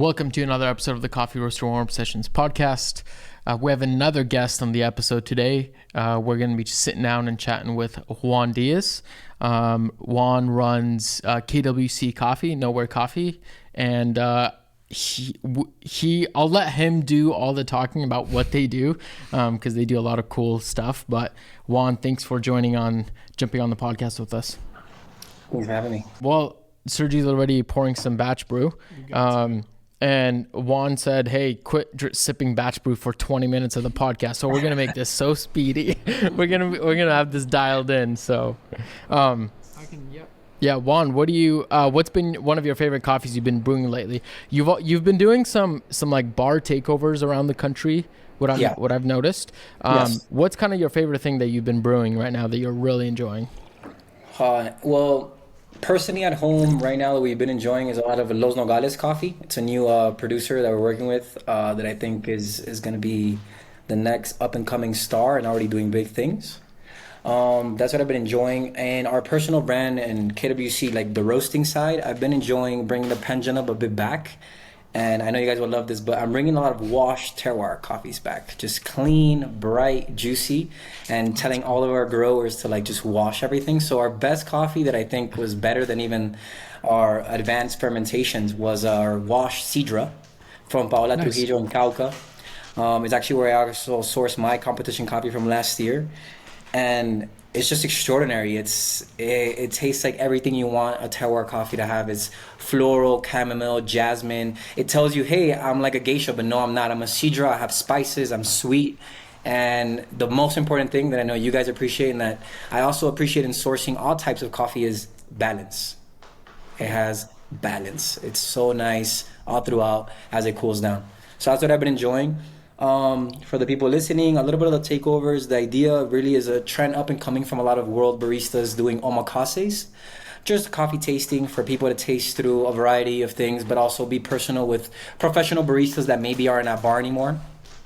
Welcome to another episode of the Coffee Roaster Warm-Up Sessions podcast. We have another guest on the episode today. We're going to be sitting down and chatting with Juan Diaz. Juan runs KWC Coffee, Nowhere Coffee, and I'll let him do all the talking about what they do because they do a lot of cool stuff. But Juan, thanks for jumping on the podcast with us. Thanks for having me. Well, Sergio's already pouring some batch brew. And Juan said, hey, quit sipping batch brew for 20 minutes of the podcast. So we're going to make this so speedy. we're going to have this dialed in. So, yeah, Juan, what's been one of your favorite coffees you've been brewing lately? You've been doing some like bar takeovers around the country. What I've noticed. Yes. What's kind of your favorite thing that you've been brewing right now that you're really enjoying? Well, personally at home right now that we've been enjoying is a lot of Los Nogales coffee. It's a new producer that we're working with that I think is going to be the next up and coming star and already doing big things. That's what I've been enjoying. And our personal brand and KWC, like the roasting side, I've been enjoying bringing the pendulum a bit back. And I know you guys will love this, but I'm bringing a lot of washed terroir coffees back. Just clean, bright, juicy, and telling all of our growers to like just wash everything. So our best coffee that I think was better than even our advanced fermentations was our washed Sidra from Paola Trujillo in Cauca. It's actually where I also sourced my competition coffee from last year. And it's just extraordinary. It tastes like everything you want a terroir coffee to have. It's floral, chamomile, jasmine. It tells you, hey, I'm like a geisha, but no, I'm not. I'm a sidra. I have spices. I'm sweet. And the most important thing that I know you guys appreciate and that I also appreciate in sourcing all types of coffee is balance. It has balance. It's so nice all throughout as it cools down. So that's what I've been enjoying. For the people listening, a little bit of the takeovers, the idea really is a trend up and coming from a lot of world baristas doing omakases. Just coffee tasting for people to taste through a variety of things, but also be personal with professional baristas that maybe aren't at bar anymore.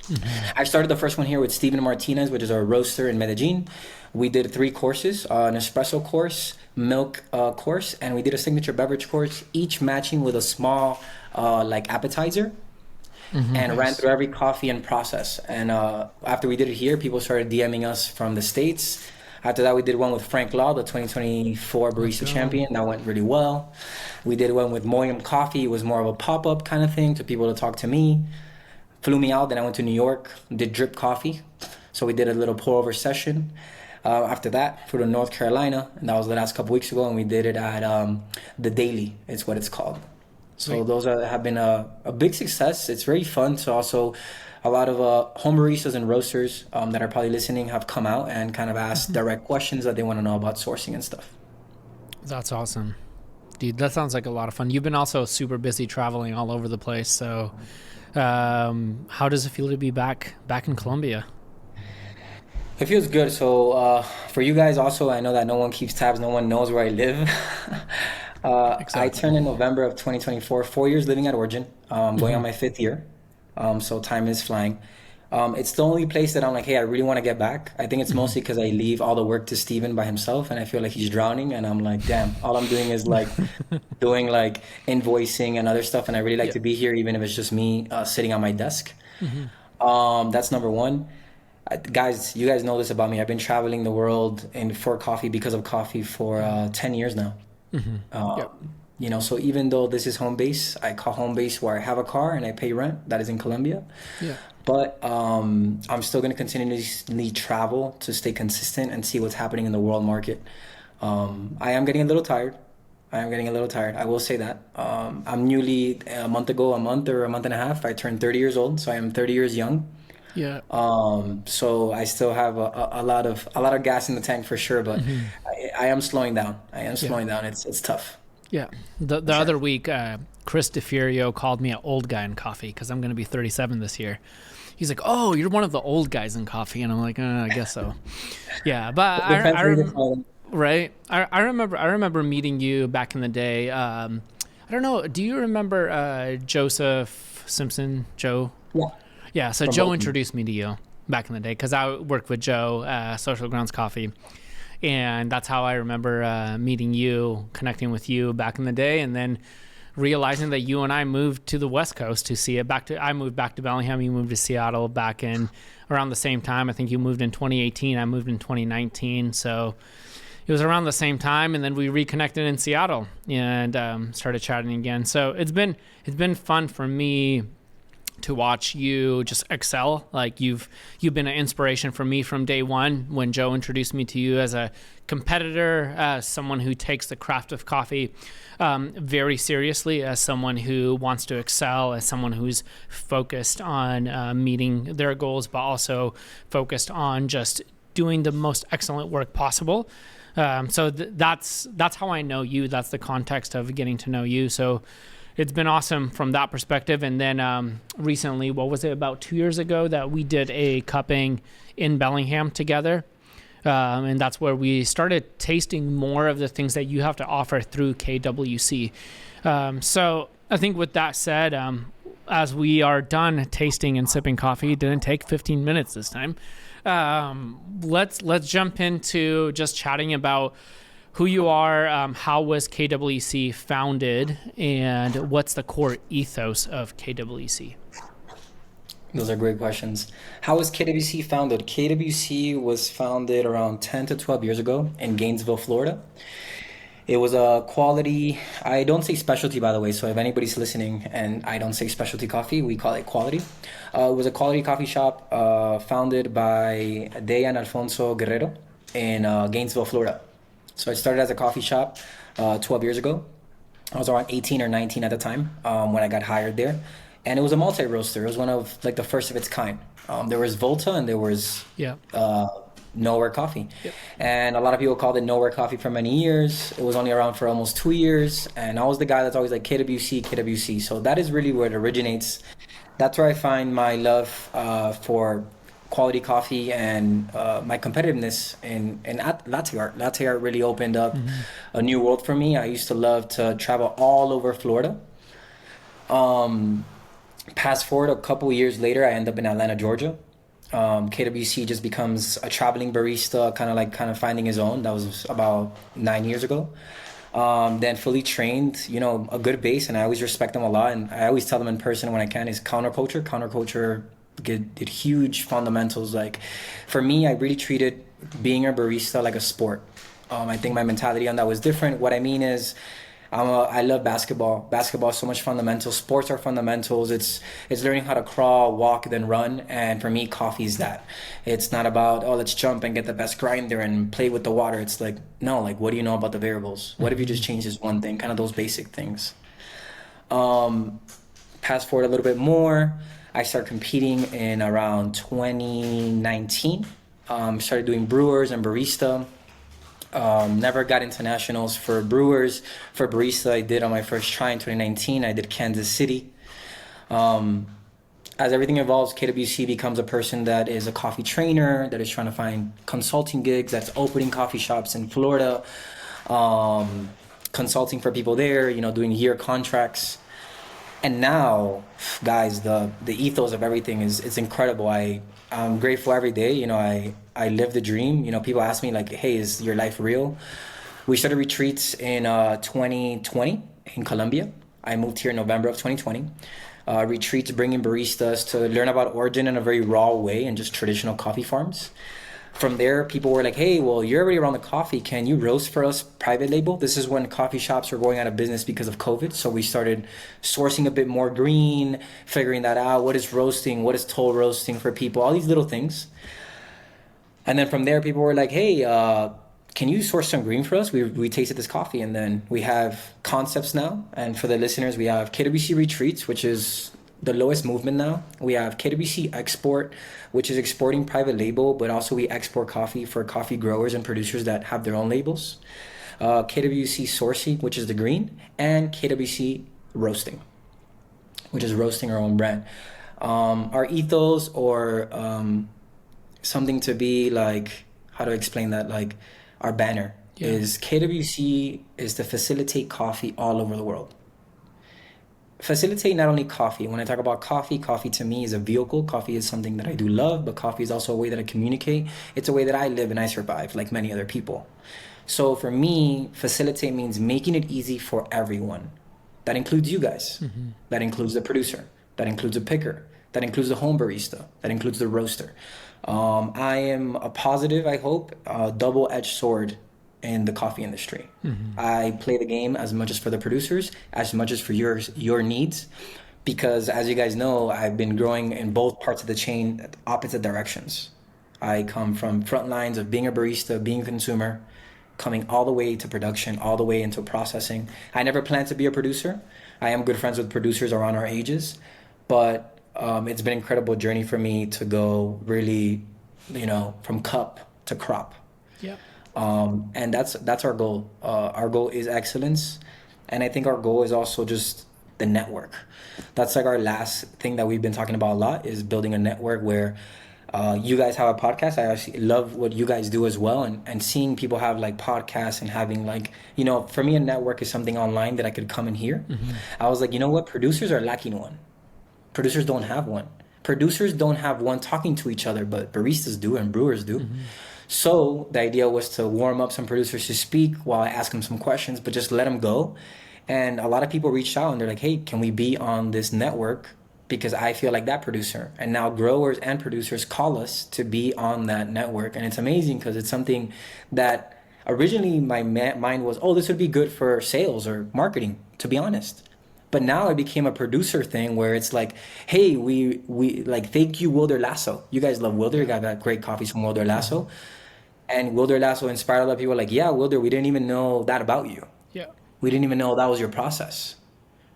Mm-hmm. I started the first one here with Steven Martinez, which is our roaster in Medellin. We did 3 courses, an espresso course, milk course, and we did a signature beverage course, each matching with a small like appetizer. Mm-hmm, and ran through every coffee and process. And after we did it here, people started DMing us from the States. After that, we did one with Frank Law, the 2024 Barista Champion. That went really well. We did one with Moyam Coffee. It was more of a pop-up kind of thing to people to talk to me. Flew me out. Then I went to New York, did drip coffee. So we did a little pour-over session. After that, flew to North Carolina. And that was the last couple weeks ago. And we did it at The Daily. It's what it's called. So those have been a big success. It's very fun. So also a lot of home baristas and roasters that are probably listening have come out and kind of asked direct questions that they want to know about sourcing and stuff. That's awesome. Dude, that sounds like a lot of fun. You've been also super busy traveling all over the place. So how does it feel to be back in Colombia? It feels good. So for you guys also, I know that no one keeps tabs. No one knows where I live. Exactly. I turned in November of 2024, 4 years living at Origin, going on my 5th year. So time is flying. It's the only place that I'm like, hey, I really want to get back. I think it's mostly because I leave all the work to Steven by himself and I feel like he's drowning and I'm like, damn, all I'm doing is like doing like invoicing and other stuff. And I really like to be here, even if it's just me sitting on my desk. Mm-hmm. That's number one. Guys, you guys know this about me. I've been traveling the world for coffee because of coffee for 10 years now. Mm-hmm. You know, so even though this is home base, I call home base where I have a car and I pay rent. That is in Colombia. Yeah. But I'm still going to continuously travel to stay consistent and see what's happening in the world market. I am getting a little tired. I will say that. I'm newly a month or a month and a half, I turned 30 years old. So I am 30 years young. Yeah. So I still have a lot of gas in the tank for sure, but I am slowing down. It's tough. Yeah. The other week, Chris DeFurio called me an old guy in coffee because I'm going to be 37 this year. He's like, "Oh, you're one of the old guys in coffee," and I'm like, "I guess so." Yeah, but right. I remember meeting you back in the day. I don't know. Do you remember Joseph Simpson, Joe? Yeah. Yeah, so Joe introduced me to you back in the day because I worked with Joe, Social Grounds Coffee. And that's how I remember meeting you, connecting with you back in the day. And then realizing that you and I moved to the West Coast to see it. I moved back to Bellingham. You moved to Seattle back in around the same time. I think you moved in 2018. I moved in 2019. So it was around the same time, and then we reconnected in Seattle and started chatting again. So it's been fun for me to watch you just excel. Like you've been an inspiration for me from day one when Joe introduced me to you as a competitor, as someone who takes the craft of coffee very seriously, as someone who wants to excel, as someone who's focused on meeting their goals, but also focused on just doing the most excellent work possible. So that's how I know you. That's the context of getting to know you. So it's been awesome from that perspective. And then recently, what was it, about 2 years ago, that we did a cupping in Bellingham together. And that's where we started tasting more of the things that you have to offer through KWC. So I think with that said, as we are done tasting and sipping coffee, it didn't take 15 minutes this time. Let's jump into just chatting about who you are, how was KWC founded, and what's the core ethos of KWC? Those are great questions. How was KWC founded? KWC was founded around 10 to 12 years ago in Gainesville, Florida. It was a quality, I don't say specialty, by the way, so if anybody's listening and I don't say specialty coffee, we call it quality. It was a quality coffee shop founded by Day and Alfonso Guerrero in Gainesville, Florida. So I started as a coffee shop 12 years ago. I was around 18 or 19 at the time when I got hired there. And it was a multi-roaster. It was one of like the first of its kind. There was Volta and there was Nowhere Coffee. Yep. And a lot of people called it Nowhere Coffee for many years. It was only around for almost 2 years. And I was the guy that's always like KWC, KWC. So that is really where it originates. That's where I find my love for quality coffee and my competitiveness in latte art. Latte art really opened up a new world for me. I used to love to travel all over Florida. Fast forward a couple years later, I end up in Atlanta, Georgia. KWC just becomes a traveling barista, kind of finding his own. That was about 9 years ago. Then fully trained, a good base, and I always respect them a lot. And I always tell them in person when I can is counterculture. Counterculture did huge fundamentals. Like for me, I really treated being a barista like a sport. I think my mentality on that was different. What I mean is, I love basketball. Basketball is so much fundamental. Sports are fundamentals. It's learning how to crawl, walk, then run. And for me, coffee is that. It's not about, let's jump and get the best grinder and play with the water. It's like, no, like, what do you know about the variables? What if you just change this one thing? Kind of those basic things. Fast forward a little bit more. I started competing in around 2019. Started doing brewers and barista. Never got into nationals for brewers. For barista, I did on my first try in 2019. I did Kansas City. As everything evolves, KWC becomes a person that is a coffee trainer, that is trying to find consulting gigs, that's opening coffee shops in Florida, consulting for people there, doing year contracts. And now, guys, the ethos of everything it's incredible. I'm grateful every day. I live the dream. People ask me like, hey, is your life real? We started retreats in 2020 in Colombia. I moved here in November of 2020. Retreats bringing baristas to learn about origin in a very raw way and just traditional coffee farms. From there, people were like, hey, well, you're already around the coffee. Can you roast for us private label? This is when coffee shops were going out of business because of COVID. So we started sourcing a bit more green, figuring that out. What is roasting? What is toll roasting for people? All these little things. And then from there, people were like, hey, can you source some green for us? We tasted this coffee. And then we have concepts now. And for the listeners, we have KWC Retreats, which is the lowest movement now. We have KWC Export, which is exporting private label, but also we export coffee for coffee growers and producers that have their own labels. KWC Sourcing, which is the green, and KWC Roasting, which is roasting our own brand. Our ethos, or something to be like, how to explain that, like our banner is KWC is to facilitate coffee all over the world. Facilitate not only coffee. When I talk about coffee, coffee to me is a vehicle. Coffee is something that I do love, but coffee is also a way that I communicate. It's a way that I live and I survive, like many other people. So for me, facilitate means making it easy for everyone. That includes you guys. That includes the producer. That includes the picker. That includes the home barista. That includes the roaster. I am a positive, I hope, double-edged sword in the coffee industry. I play the game as much as for the producers, as much as for your needs, because as you guys know, I've been growing in both parts of the chain, opposite directions. I come from front lines of being a barista, being a consumer, coming all the way to production, all the way into processing. I never planned to be a producer. I am good friends with producers around our ages, but it's been an incredible journey for me to go really, from cup to crop. Yeah. And that's our goal. Our goal is excellence, and I think our goal is also just the network. That's like our last thing that we've been talking about a lot, is building a network where you guys have a podcast. I actually love what you guys do as well, and seeing people have like podcasts and having like, for me, a network is something online that I could come and hear. I was like, you know what? Producers are lacking one. Producers don't have one. Producers don't have one talking to each other, but baristas do and brewers do. So the idea was to warm up some producers to speak while I ask them some questions, but just let them go. And a lot of people reached out and they're like, hey, can we be on this network? Because I feel like that producer. And now growers and producers call us to be on that network. And it's amazing because it's something that originally my mind was, oh, this would be good for sales or marketing, to be honest. But now it became a producer thing where it's like, hey, we like, thank you, Wilder Lasso. You guys love Wilder. You got great coffees from Wilder Lasso. And Wilder Lasso inspired a lot of people like, yeah, Wilder, we didn't even know that about you. Yeah. We didn't even know that was your process.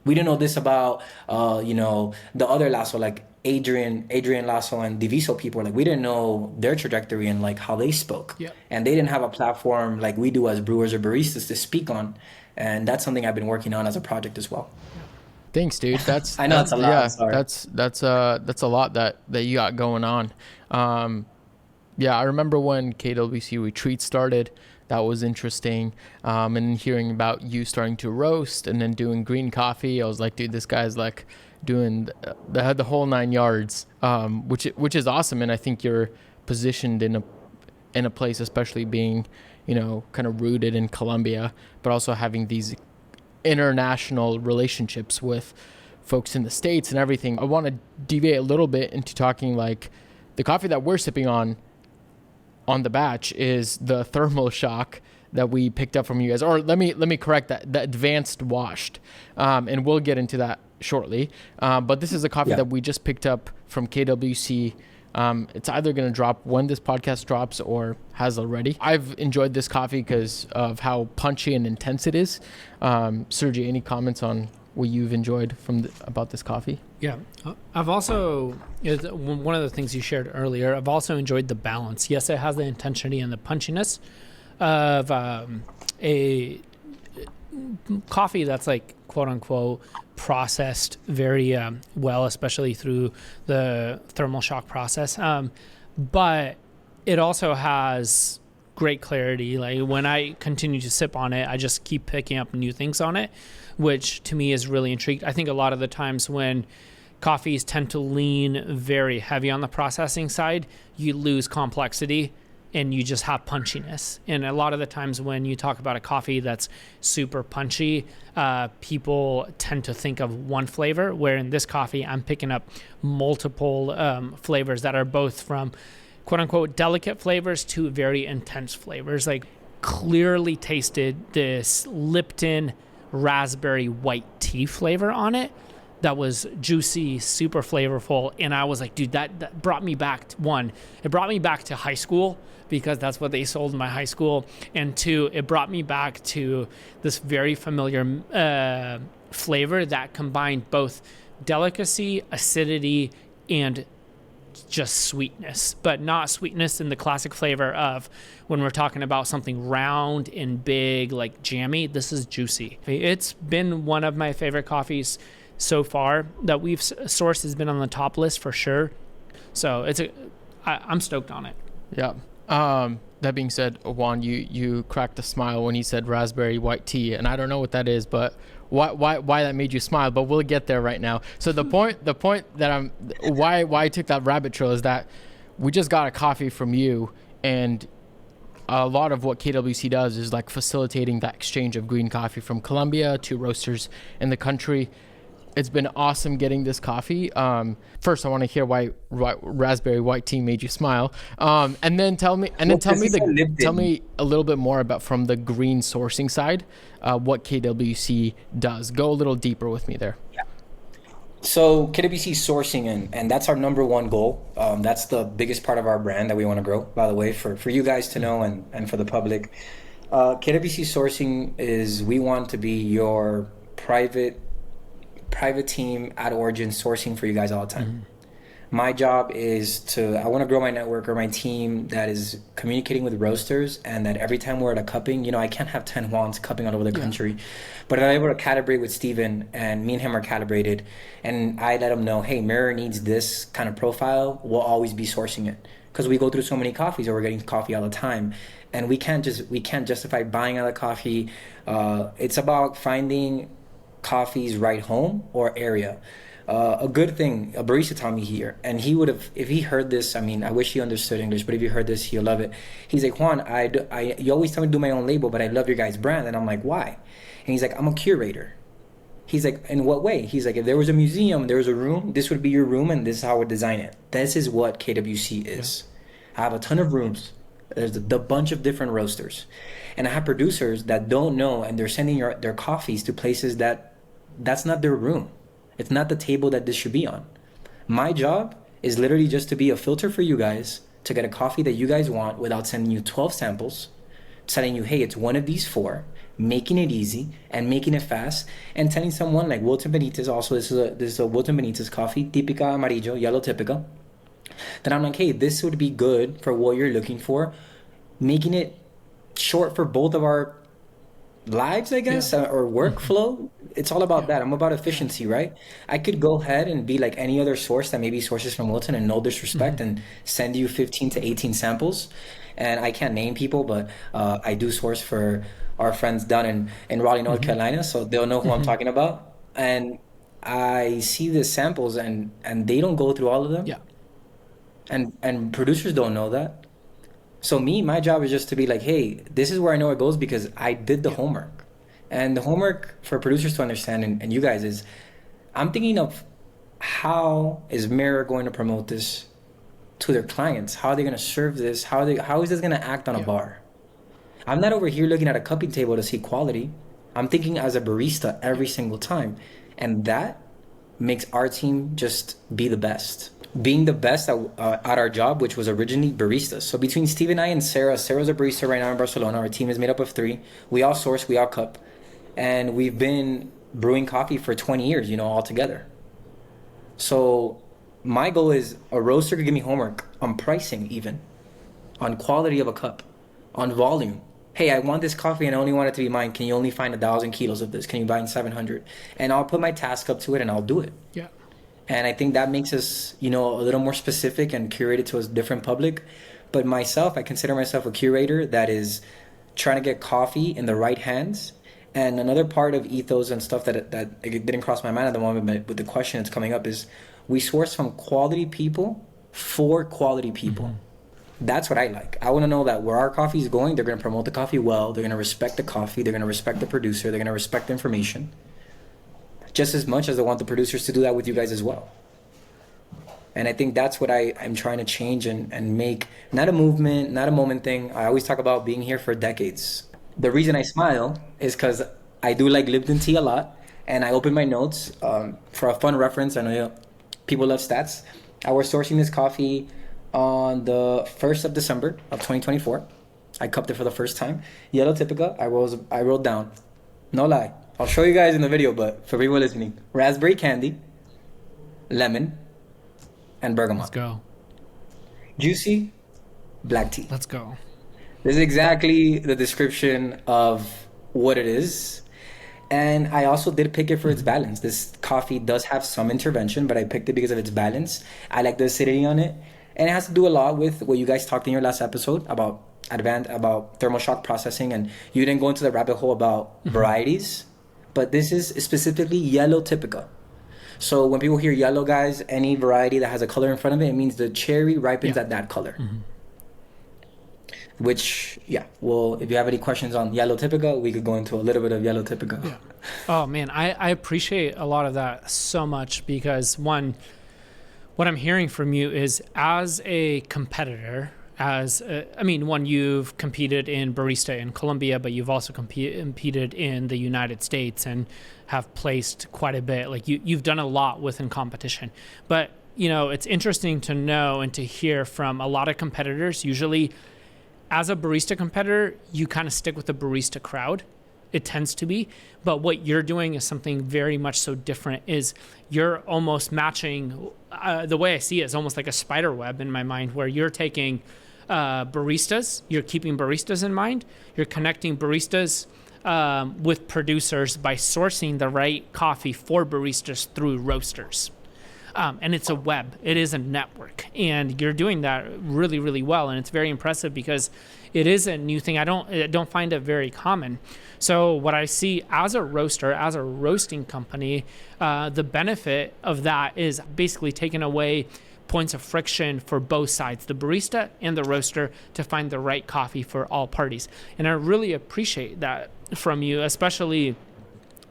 We didn't know this about, the other Lasso, like Adrian Lasso and Diviso people. Like, we didn't know their trajectory and like how they spoke. Yeah. And they didn't have a platform like we do as brewers or baristas to speak on. And that's something I've been working on as a project as well. Thanks, dude. That's I know it's a lot. Yeah, Sorry. that's a lot that you got going on. Yeah, I remember when KWC Retreat started. That was interesting. And hearing about you starting to roast and then doing green coffee, I was like, dude, this guy's like doing the whole 9 yards, which is awesome. And I think you're positioned in a place, especially being, kind of rooted in Colombia, but also having these international relationships with folks in the States and everything. I want to deviate a little bit into talking like the coffee that we're sipping on the batch is the thermal shock that we picked up from you guys, or let me correct that, the advanced washed, and we'll get into that shortly. But this is a coffee that we just picked up from KWC. It's either going to drop when this podcast drops or has already. I've enjoyed this coffee because of how punchy and intense it is. Sergey, any comments on what you've enjoyed about this coffee? Yeah, I've also, one of the things you shared earlier, I've also enjoyed the balance. Yes, it has the intensity and the punchiness of a coffee that's like, quote unquote, processed very well, especially through the thermal shock process. But it also has great clarity. Like when I continue to sip on it, I just keep picking up new things on it, which to me is really intrigued. I think a lot of the times when coffees tend to lean very heavy on the processing side, you lose complexity and you just have punchiness. And a lot of the times when you talk about a coffee that's super punchy, people tend to think of one flavor, where in this coffee, I'm picking up multiple flavors that are both from quote unquote delicate flavors to very intense flavors. Like clearly tasted this Lipton raspberry white tea flavor on it that was juicy, super flavorful. And I was like, dude, that brought me back it brought me back to high school, because that's what they sold in my high school. And two, it brought me back to this very familiar flavor that combined both delicacy, acidity, and just sweetness, but not sweetness in the classic flavor of when we're talking about something round and big, like jammy. This is juicy. It's been one of my favorite coffees so far that we've sourced. Has been on the top list for sure. So I'm stoked on it. Yeah. That being said, Juan, you cracked a smile when he said raspberry white tea, and I don't know what that is, but why that made you smile, but we'll get there right now. So the point that why I took that rabbit trail is that we just got a coffee from you, and a lot of what KWC does is like facilitating that exchange of green coffee from Colombia to roasters in the country. It's been awesome getting this coffee. First, I want to hear why raspberry white tea made you smile, and then tell me a little bit more about from the green sourcing side, what KWC does. Go a little deeper with me there. Yeah. So KWC sourcing, and that's our number one goal. That's the biggest part of our brand that we want to grow, by the way, for you guys to know and for the public. KWC sourcing is, we want to be your private team at origin sourcing for you guys all the time. Mm-hmm. My job is I want to grow my network or my team that is communicating with roasters, and that every time we're at a cupping, I can't have 10 Juans cupping all over the country, but I'm able to calibrate with Steven, and me and him are calibrated, and I let him know, hey, Mirror needs this kind of profile. We'll always be sourcing it, because we go through so many coffees, or we're getting coffee all the time, and we can't justify buying other coffee. It's about finding coffee's right home or area. A good thing, a barista taught me here, and he would have, if he heard this, I wish he understood English, but if he heard this, he'll love it. He's like, Juan, you always tell me to do my own label, but I love your guys' brand. And I'm like, why? And he's like, I'm a curator. He's like, in what way? He's like, if there was a museum, there was a room, this would be your room, and this is how I would design it. This is what KWC is. Yeah. I have a ton of rooms. There's a bunch of different roasters, and I have producers that don't know, and they're sending their coffees to places that's not their room. It's not the table that this should be on. My job is literally just to be a filter for you guys to get a coffee that you guys want without sending you 12 samples, telling you, hey, it's one of these 4, making it easy and making it fast, and telling someone like Wilton Benitez, also this is a Wilton Benitez coffee, Típica Amarillo, Yellow Típica, that I'm like, hey, this would be good for what you're looking for, making it short for both of our lives, I guess, or workflow. It's all about that. I'm about efficiency, right? I could go ahead and be like any other source that maybe sources from Wilton, and no disrespect, and send you 15 to 18 samples. And I can't name people, but I do source for our friends down in Raleigh, North Carolina, so they'll know who I'm talking about. And I see the samples, and they don't go through all of them. Yeah. And producers don't know that. So my job is just to be like, hey, this is where I know it goes, because I did the homework. And the homework for producers to understand, and you guys, is I'm thinking of how is Mirror going to promote this to their clients? How are they going to serve this? How is this going to act on a bar? I'm not over here looking at a cupping table to see quality. I'm thinking as a barista every single time. And that makes our team just be the best. Being the best at our job, which was originally baristas. So between Steve and I and Sarah's a barista right now in Barcelona. Our team is made up of 3. We all source, we all cup. And we've been brewing coffee for 20 years, all together. So my goal is a roaster could give me homework on pricing, even on quality of a cup, on volume. Hey, I want this coffee and I only want it to be mine. Can you only find 1,000 kilos of this? Can you buy in 700? And I'll put my task up to it and I'll do it. Yeah. And I think that makes us, a little more specific and curated to a different public. But myself, I consider myself a curator that is trying to get coffee in the right hands. And another part of ethos and stuff that it didn't cross my mind at the moment, but with the question that's coming up, is we source from quality people for quality people. Mm-hmm. That's what I like. I want to know that where our coffee is going, they're going to promote the coffee well. They're going to respect the coffee. They're going to respect the producer. They're going to respect the information. Just as much as I want the producers to do that with you guys as well. And I think that's what I'm trying to change and make, not a movement, not a moment thing. I always talk about being here for decades. The reason I smile is because I do like Lipton tea a lot, and I open my notes for a fun reference. I know people love stats. I was sourcing this coffee on the 1st of December of 2024. I cupped it for the first time. Yellow Typica, I wrote down, no lie. I'll show you guys in the video, but for people listening, raspberry candy, lemon, and bergamot. Let's go. Juicy, black tea. Let's go. This is exactly the description of what it is. And I also did pick it for its balance. This coffee does have some intervention, but I picked it because of its balance. I like the acidity on it. And it has to do a lot with what you guys talked in your last episode about thermal shock processing. And you didn't go into the rabbit hole about varieties. But this is specifically Yellow Typica. So when people hear yellow, guys, any variety that has a color in front of it, it means the cherry ripens at that color. Mm-hmm. which, yeah, well, if you have any questions on Yellow Typica, we could go into a little bit of Yellow Typica. Yeah. Oh man, I appreciate a lot of that so much, because one, what I'm hearing from you is, as a competitor, one, you've competed in barista in Colombia, but you've also competed in the United States and have placed quite a bit. Like you've done a lot within competition. But, it's interesting to know and to hear from a lot of competitors. Usually, as a barista competitor, you kind of stick with the barista crowd. It tends to be. But what you're doing is something very much so different. Is you're almost matching, the way I see it is almost like a spider web in my mind, where you're taking baristas, you're keeping baristas in mind, you're connecting baristas with producers by sourcing the right coffee for baristas through roasters. And it's a web, it is a network, and you're doing that really, really well. And it's very impressive because it is a new thing. I don't find it very common. So what I see as a roaster, as a roasting company, the benefit of that is basically taking away points of friction for both sides, the barista and the roaster, to find the right coffee for all parties. And I really appreciate that from you, especially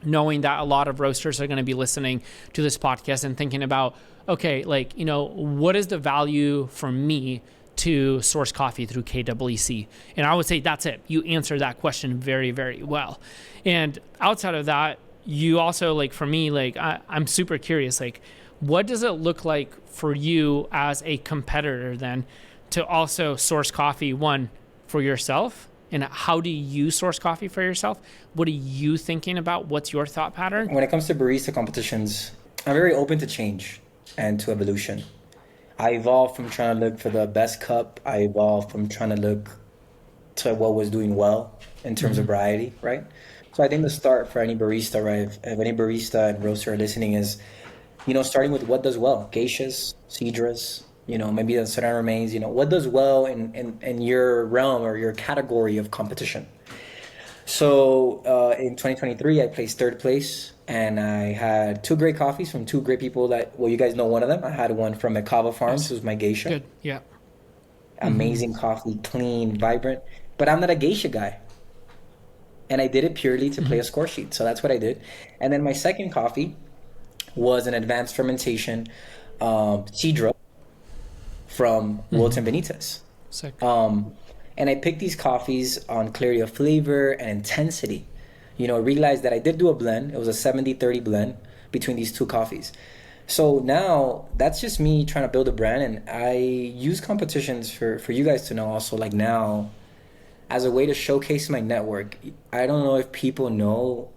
knowing that a lot of roasters are going to be listening to this podcast and thinking about, okay, what is the value for me to source coffee through KWC? And I would say that's it. You answer that question very, very well. And outside of that, you also, for me, I'm super curious, what does it look like for you as a competitor then to also source coffee, one, for yourself? And how do you source coffee for yourself? What are you thinking about? What's your thought pattern? When it comes to barista competitions, I'm very open to change and to evolution. I evolved from trying to look for the best cup. I evolved from trying to look to what was doing well in terms of variety, right? So I think the start for any barista, right, if any barista and roaster are listening, is, starting with what does well. Geishas, Cedras, maybe the Serrano remains, what does well in your realm or your category of competition. So in 2023, I placed third place, and I had two great coffees from two great people you guys know one of them. I had one from Acaba Farms, who's my geisha. Good, yeah. Amazing coffee, clean, vibrant. But I'm not a geisha guy. And I did it purely to play a score sheet. So that's what I did. And then my second coffee was an advanced fermentation Cedro from Wilton Benitez. Sick. And I picked these coffees on clarity of flavor and intensity. Realized that I did do a blend. It was a 70-30 blend between these two coffees. So now that's just me trying to build a brand. And I use competitions for you guys to know also, now, as a way to showcase my network. I don't know if people know.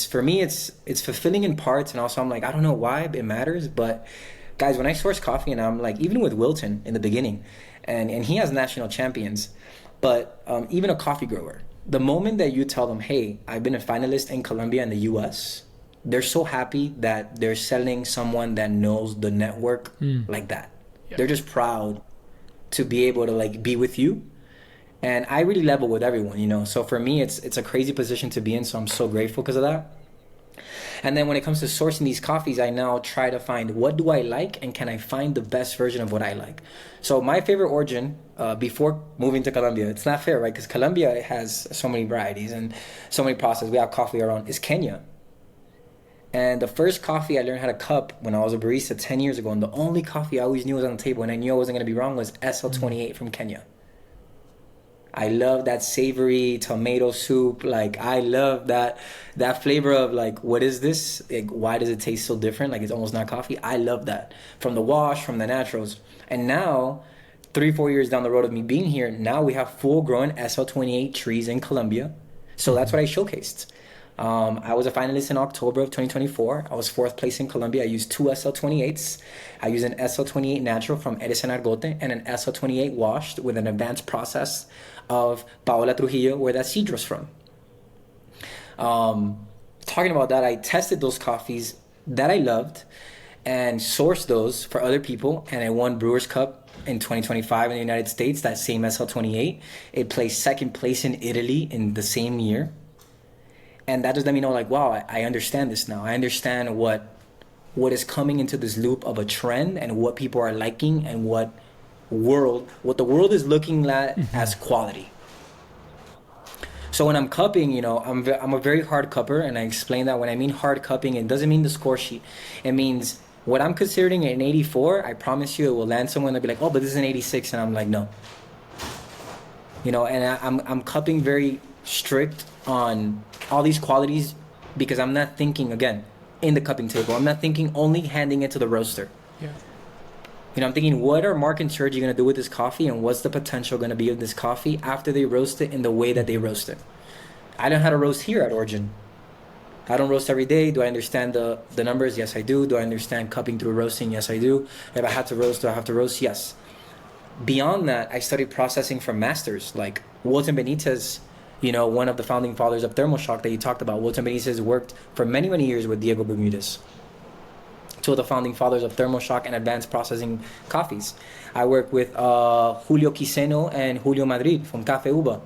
For me, it's fulfilling in parts. And also I'm I don't know why it matters. But guys, when I source coffee, and I'm even with Wilton in the beginning, and he has national champions, but even a coffee grower, the moment that you tell them, hey, I've been a finalist in Colombia and the US, they're so happy that they're selling someone that knows the network like that. Yeah. They're just proud to be able to be with you. And I really level with everyone, So for me, it's a crazy position to be in. So I'm so grateful because of that. And then when it comes to sourcing these coffees, I now try to find what do I like and can I find the best version of what I like. So my favorite origin before moving to Colombia, it's not fair, right? Because Colombia has so many varieties and so many processes. We have coffee around, is Kenya. And the first coffee I learned how to cup when I was a barista 10 years ago, and the only coffee I always knew was on the table and I knew I wasn't going to be wrong, was SL28 from Kenya. I love that savory tomato soup. I love that flavor of what is this? Why does it taste so different? It's almost not coffee. I love that. From the wash, from the naturals. And now, 3-4 years down the road of me being here, now we have full grown SL28 trees in Colombia. So that's what I showcased. I was a finalist in October of 2024. I was 4th place in Colombia. I used 2 SL28s. I used an SL28 natural from Edison Argote and an SL28 washed with an advanced process of Paola Trujillo, where that Cedro's from. Talking about that, I tested those coffees that I loved and sourced those for other people, and I won Brewers Cup in 2025 in the United States, that same SL28. It placed 2nd place in Italy in the same year. And that just let me know, wow, I understand this now. I understand what is coming into this loop of a trend and what people are liking and what the world is looking at as quality. So when I'm cupping, I'm a very hard cupper, and I explain that when I mean hard cupping, it doesn't mean the score sheet. It means what I'm considering an 84. I promise you, it will land someone. They'll be like, "Oh, but this is an 86," and I'm like, "No." And I'm cupping very strict on all these qualities because I'm not thinking again in the cupping table. I'm not thinking only handing it to the roaster. Yeah. I'm thinking, what are Mark and Sergi going to do with this coffee, and what's the potential going to be of this coffee after they roast it in the way that they roast it? I know how to roast here at Origin. I don't roast every day. Do I understand the numbers? Yes, I do. Do I understand cupping through roasting? Yes, I do. If I had to roast, do I have to roast? Yes. Beyond that, I studied processing from masters like Wilton Benitez, one of the founding fathers of thermal shock that you talked about. Wilton Benitez worked for many, many years with Diego Bermudez, two of the founding fathers of thermal shock and advanced processing coffees. I work with Julio Quiseno and Julio Madrid from Cafe Uva.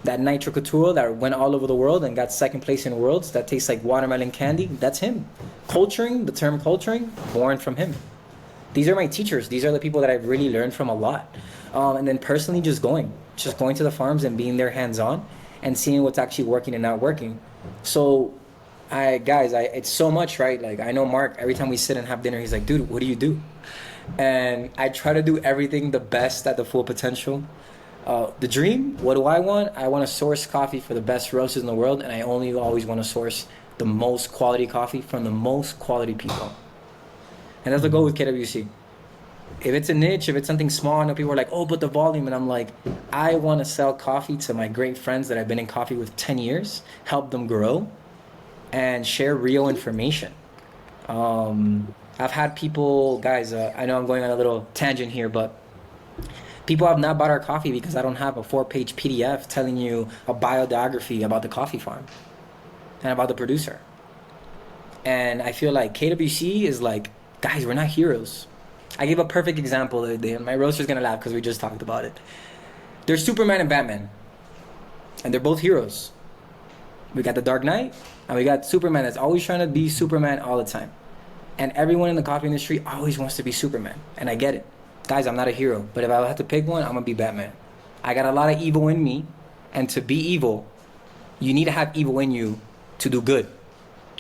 That nitro couture that went all over the world and got second place in worlds that tastes like watermelon candy, that's him. Culturing, the term culturing, born from him. These are my teachers. These are the people that I've really learned from a lot. And then personally just going to the farms and being there hands-on and seeing what's actually working and not working. So it's so much, right? Like, I know Mark, every time we sit and have dinner, he's like, "Dude, what do you do?" And I try to do everything the best at the full potential. The dream, what do I want? I want to source coffee for the best roasters in the world, and I only always want to source the most quality coffee from the most quality people. And that's the goal with KWC. If it's a niche, if it's something small, I know people are like, "Oh, but the volume," and I'm like, I want to sell coffee to my great friends that I've been in coffee with 10 years, help them grow, and share real information. I've had people, guys, I know I'm going on a little tangent here, but people have not bought our coffee because I don't have a 4-page PDF telling you a biography about the coffee farm and about the producer. And I feel like KWC is like, guys, we're not heroes. I gave a perfect example the other day, and my roaster's gonna laugh because we just talked about it. There's Superman and Batman, and they're both heroes. We got the Dark Knight, and we got Superman that's always trying to be Superman all the time. And everyone in the coffee industry always wants to be Superman, and I get it. Guys, I'm not a hero, but if I have to pick one, I'm gonna be Batman. I got a lot of evil in me, and to be evil, you need to have evil in you to do good.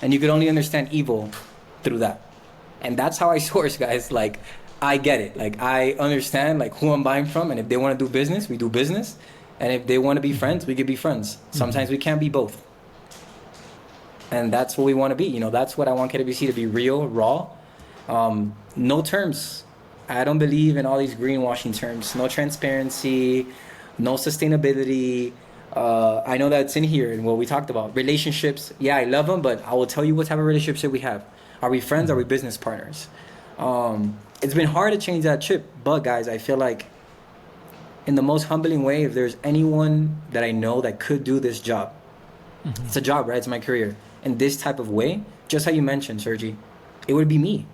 And you can only understand evil through that. And that's how I source, guys. Like, I get it. Like, I understand like who I'm buying from, and if they want to do business, we do business. And if they want to be friends, we can be friends. Sometimes we can't be both. And that's what we want to be. That's what I want KWC to be: real, raw. No terms. I don't believe in all these greenwashing terms. No transparency, no sustainability. I know that's in here and what we talked about. Relationships. Yeah, I love them, but I will tell you what type of relationship we have. Are we friends? Are we business partners? It's been hard to change that chip, but guys, I feel like in the most humbling way, if there's anyone that I know that could do this job, it's a job, right? It's my career. In this type of way, just how you mentioned, Sergi, it would be me.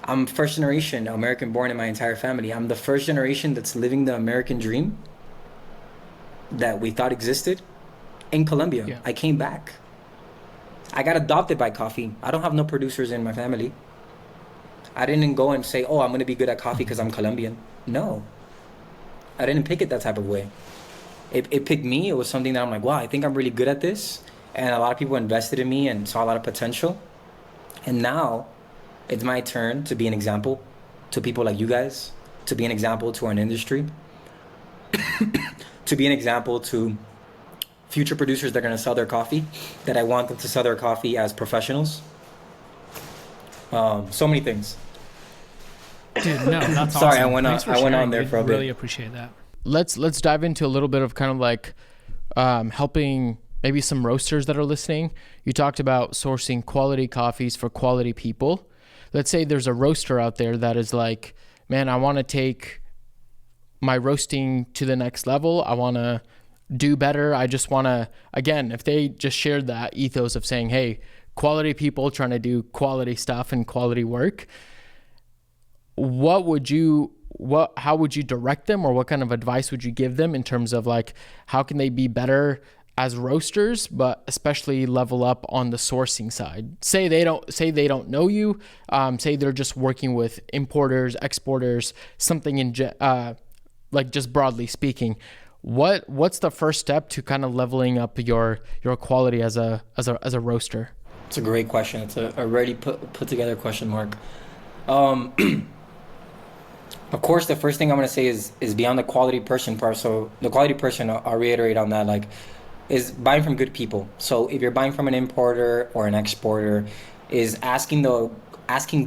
I'm first generation American born in my entire family. I'm the first generation that's living the American dream that we thought existed in Colombia. Yeah. I came back. I got adopted by coffee. I don't have no producers in my family. I didn't go and say, "Oh, I'm going to be good at coffee because I'm Colombian." No. I didn't pick it that type of way. It picked me. It was something that I'm like, wow, I think I'm really good at this. And a lot of people invested in me and saw a lot of potential. And now it's my turn to be an example to people like you guys, to be an example to an industry, to be an example to future producers that are going to sell their coffee, that I want them to sell their coffee as professionals. So many things. Dude, no, that's Sorry, awesome. I went on there for a bit. Really appreciate that. Let's dive into a little bit of kind of like helping maybe some roasters that are listening. You talked about sourcing quality coffees for quality people. Let's say there's a roaster out there that is like, man, I want to take my roasting to the next level. I want to do better. I just want to, again, if they just shared that ethos of saying, hey, quality people trying to do quality stuff and quality work, how would you direct them, or what kind of advice would you give them in terms of like, how can they be better as roasters, but especially level up on the sourcing side? Say they don't know you, say they're just working with importers, exporters, something in like just broadly speaking. what's the first step to kind of leveling up your quality as a roaster? It's a great question. It's a already put together question, Mark. Um, of course, the first thing I'm gonna say is beyond the quality person part. So the quality person, I'll reiterate on that, like, is buying from good people. So if you're buying from an importer or an exporter, is asking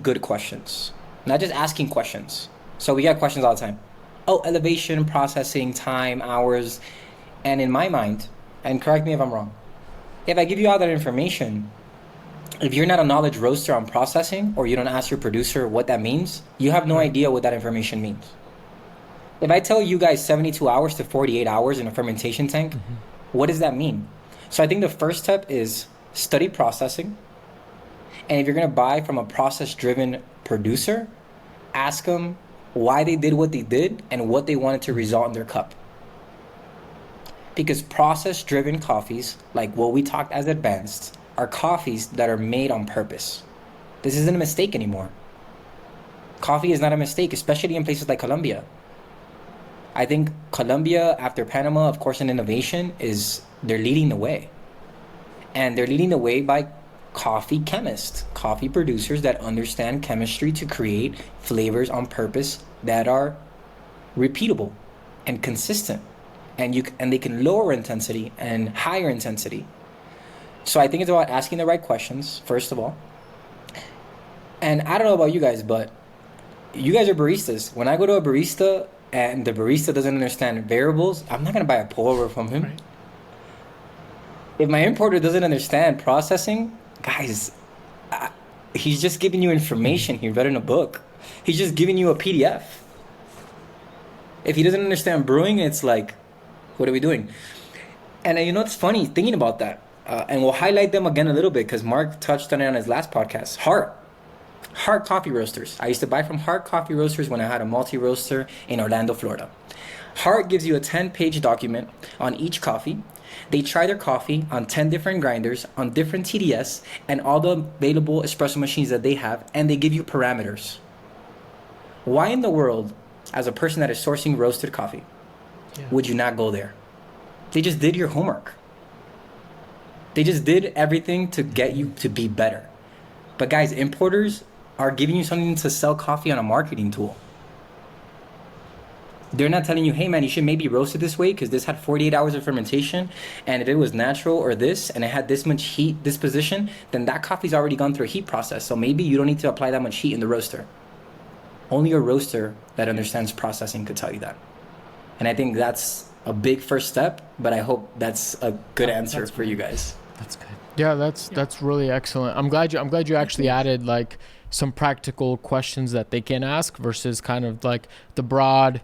good questions, not just asking questions. So we get questions all the time. Oh, elevation, processing, time, hours, and in my mind, and correct me if I'm wrong, if I give you all that information, if you're not a knowledge roaster on processing, or you don't ask your producer what that means, you have no idea what that information means. If I tell you guys 72 hours to 48 hours in a fermentation tank, what does that mean? So I think the first step is study processing. And if you're gonna buy from a process-driven producer, ask them why they did what they did and what they wanted to result in their cup. Because process-driven coffees, like what we talked as advanced, are coffees that are made on purpose. This isn't a mistake anymore. Coffee is not a mistake, especially in places like Colombia. I think Colombia, after Panama, of course, in innovation, they're leading the way. And they're leading the way by coffee chemists, coffee producers that understand chemistry to create flavors on purpose that are repeatable and consistent. And they can lower intensity and higher intensity. So I think it's about asking the right questions, first of all. And I don't know about you guys, but you guys are baristas. When I go to a barista and the barista doesn't understand variables, I'm not going to buy a pour-over from him. Right. If my importer doesn't understand processing, guys, he's just giving you information he read in a book. He's just giving you a PDF. If he doesn't understand brewing, it's like, what are we doing? And you know, it's funny thinking about that. And we'll highlight them again a little bit because Mark touched on it on his last podcast. Hart Coffee Roasters. I used to buy from Hart Coffee Roasters when I had a multi-roaster in Orlando, Florida. Hart gives you a 10-page document on each coffee. They try their coffee on 10 different grinders, on different TDS, and all the available espresso machines that they have, and they give you parameters. Why in the world, as a person that is sourcing roasted coffee, would you not go there? They just did your homework. They just did everything to get you to be better. But guys, importers are giving you something to sell coffee on a marketing tool. They're not telling you, hey man, you should maybe roast it this way because this had 48 hours of fermentation, and if it was natural or this, and it had this much heat, this position, then that coffee's already gone through a heat process. So maybe you don't need to apply that much heat in the roaster. Only a roaster that understands processing could tell you that. And I think that's a big first step, but I hope that's a good answer for you guys. That's good. Yeah, that's really excellent. I'm glad you actually added like some practical questions that they can ask versus kind of like the broad,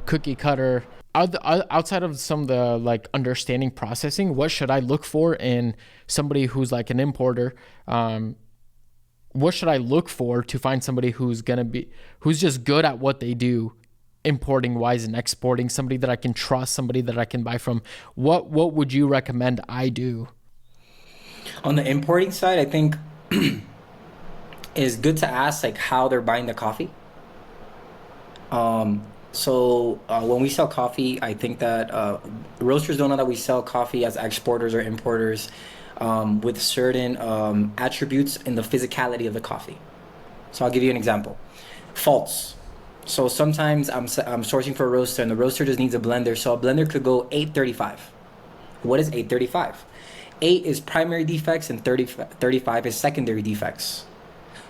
cookie cutter. Outside of some of the like understanding processing, what should I look for in somebody who's like an importer? What should I look for to find somebody who's just good at what they do, importing wise and exporting, somebody that I can trust, somebody that I can buy from? What would you recommend I do? On the importing side, I think it's good to ask like how they're buying the coffee. So when we sell coffee, I think that roasters don't know that we sell coffee as exporters or importers with certain attributes in the physicality of the coffee. So I'll give you an example. Faults. So sometimes I'm sourcing for a roaster and the roaster just needs a blender. So a blender could go 835. What is 835? 8 is primary defects and 35 is secondary defects.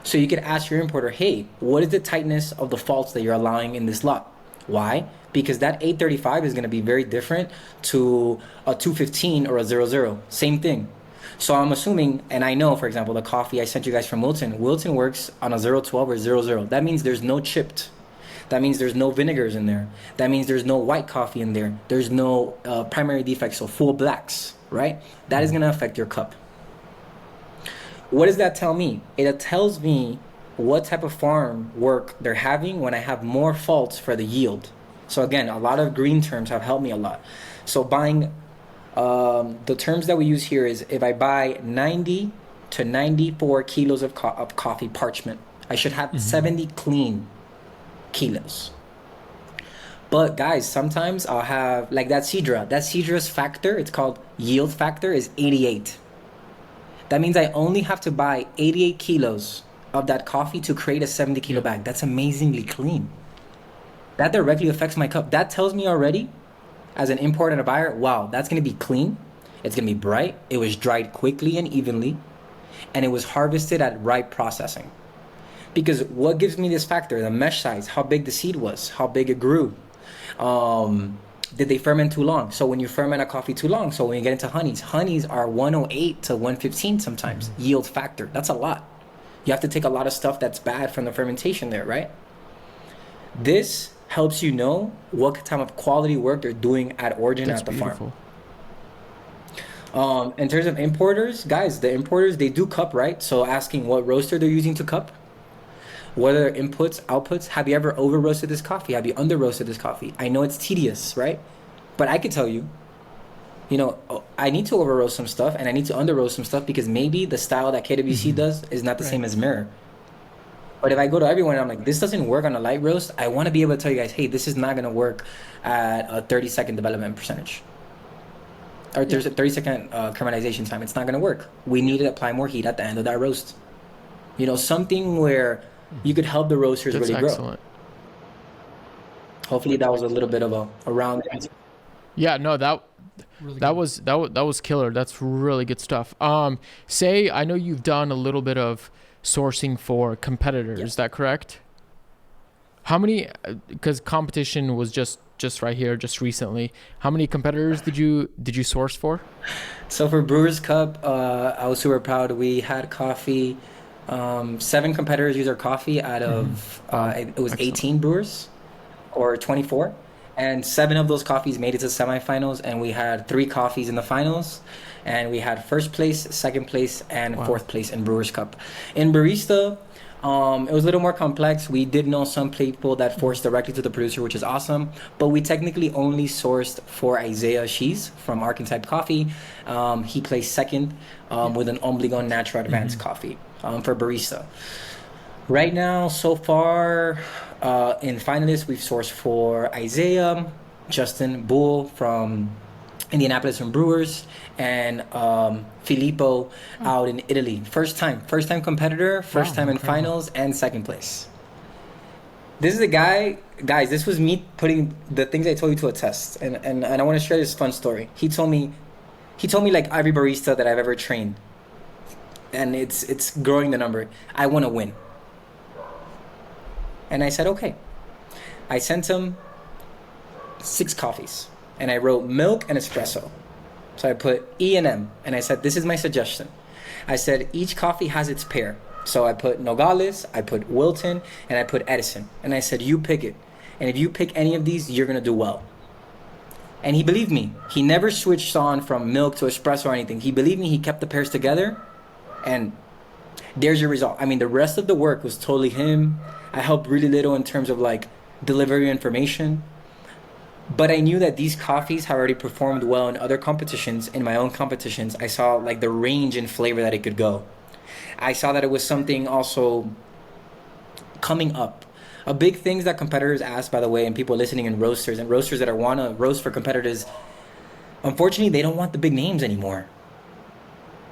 So you could ask your importer, hey, what is the tightness of the faults that you're allowing in this lot? Why? Because that 835 is going to be very different to a 215 or a 00. Same thing. So I'm assuming, and I know, for example, the coffee I sent you guys from Wilton works on a 012 or 00. That means there's no chipped. That means there's no vinegars in there. That means there's no white coffee in there. There's no primary defects, so full blacks, right? That is going to affect your cup. What does that tell me? It tells me what type of farm work they're having when I have more faults for the yield. So again, a lot of green terms have helped me a lot. So buying, the terms that we use here is if I buy 90 to 94 kilos of coffee parchment, I should have 70 clean kilos. But guys, sometimes I'll have like that Cedra. That Cedra's factor, it's called yield factor, is 88. That means I only have to buy 88 kilos of that coffee to create a 70 kilo Yeah. bag. That's amazingly clean. That directly affects my cup. That tells me already, as an importer and a buyer, wow, that's gonna be clean. It's gonna be bright. It was dried quickly and evenly, and it was harvested at right processing. Because what gives me this factor? The mesh size, how big the seed was, how big it grew. Did they ferment too long? So when you ferment a coffee too long, so when you get into honeys are 108 to 115 sometimes, yield factor. That's a lot. You have to take a lot of stuff that's bad from the fermentation there, right? This helps you know what type of quality work they're doing at origin That's at the beautiful. farm. In terms of importers, guys, the importers, they do cup, right? So asking what roaster they're using to cup, what are their inputs, outputs? Have you ever over roasted this coffee? Have you under roasted this coffee? I know it's tedious, right? But I could tell you, I need to over roast some stuff and I need to under roast some stuff because maybe the style that KWC does is not the same as Mirror. But if I go to everyone and I'm like, this doesn't work on a light roast, I want to be able to tell you guys, hey, this is not going to work at a 30-second development percentage. Or 30-second caramelization time. It's not going to work. We need to apply more heat at the end of that roast. Something where you could help the roasters That's really grow. excellent. Hopefully that was a little bit of a round answer. Yeah, no, that Really that good. was killer. That's really good stuff. Say I know you've done a little bit of sourcing for competitors. Is that correct? How many? Because competition was just right here, just recently. How many competitors did you source for? So for Brewers Cup, I was super proud. We had coffee. 7 competitors used our coffee out of it was Excellent. 18 brewers or 24, and 7 of those coffees made it to semifinals, and we had 3 coffees in the finals, and we had first place, second place, and Wow. fourth place in Brewers Cup. In barista, it was a little more complex. We did know some people that forced directly to the producer, which is awesome. But we technically only sourced for Isaiah Shees from Archetype Coffee. He placed second with an Ombligo Natural Advanced coffee for barista. Right now, so far, in finalists, we've sourced for Isaiah, Justin Bull from Indianapolis from Brewers, and Filippo out in Italy. First time competitor, first time in incredible. finals, and second place. This is a guy, guys, this was me putting the things I told you to a test. And I want to share this fun story. He told me like every barista that I've ever trained, and it's growing the number. I want to win. And I said, okay. I sent him 6 coffees, and I wrote milk and espresso. So I put E and M, and I said, this is my suggestion. I said, each coffee has its pair. So I put Nogales, I put Wilton, and I put Edison. And I said, you pick it. And if you pick any of these, you're going to do well. And he believed me. He never switched on from milk to espresso or anything. He believed me. He kept the pairs together, and there's your result. I mean, the rest of the work was totally him. I helped really little in terms of like delivery information. But I knew that these coffees have already performed well in other competitions. In my own competitions, I saw like the range in flavor that it could go. I saw that it was something also coming up. A big things that competitors ask, by the way, and people listening and roasters that want to roast for competitors, unfortunately, they don't want the big names anymore.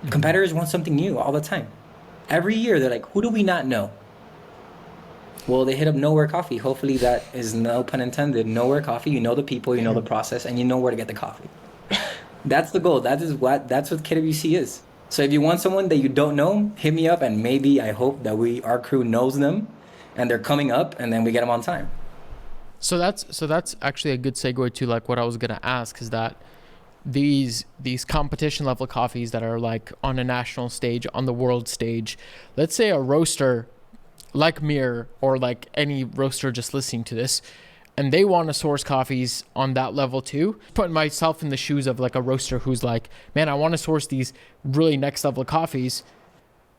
Competitors want something new all the time. Every year, they're like, who do we not know? Well, they hit up Nowhere Coffee. Hopefully that is no pun intended. Nowhere Coffee, you know the people, you know the process, and you know where to get the coffee. That's the goal. That's what KWC is. So if you want someone that you don't know, hit me up, and maybe I hope that our crew knows them and they're coming up, and then we get them on time. So that's actually a good segue to like what I was gonna ask, is that these competition level coffees that are like on a national stage, on the world stage, let's say a roaster like Mir or like any roaster just listening to this, and they want to source coffees on that level too. Putting myself in the shoes of like a roaster who's like, man, I want to source these really next level coffees.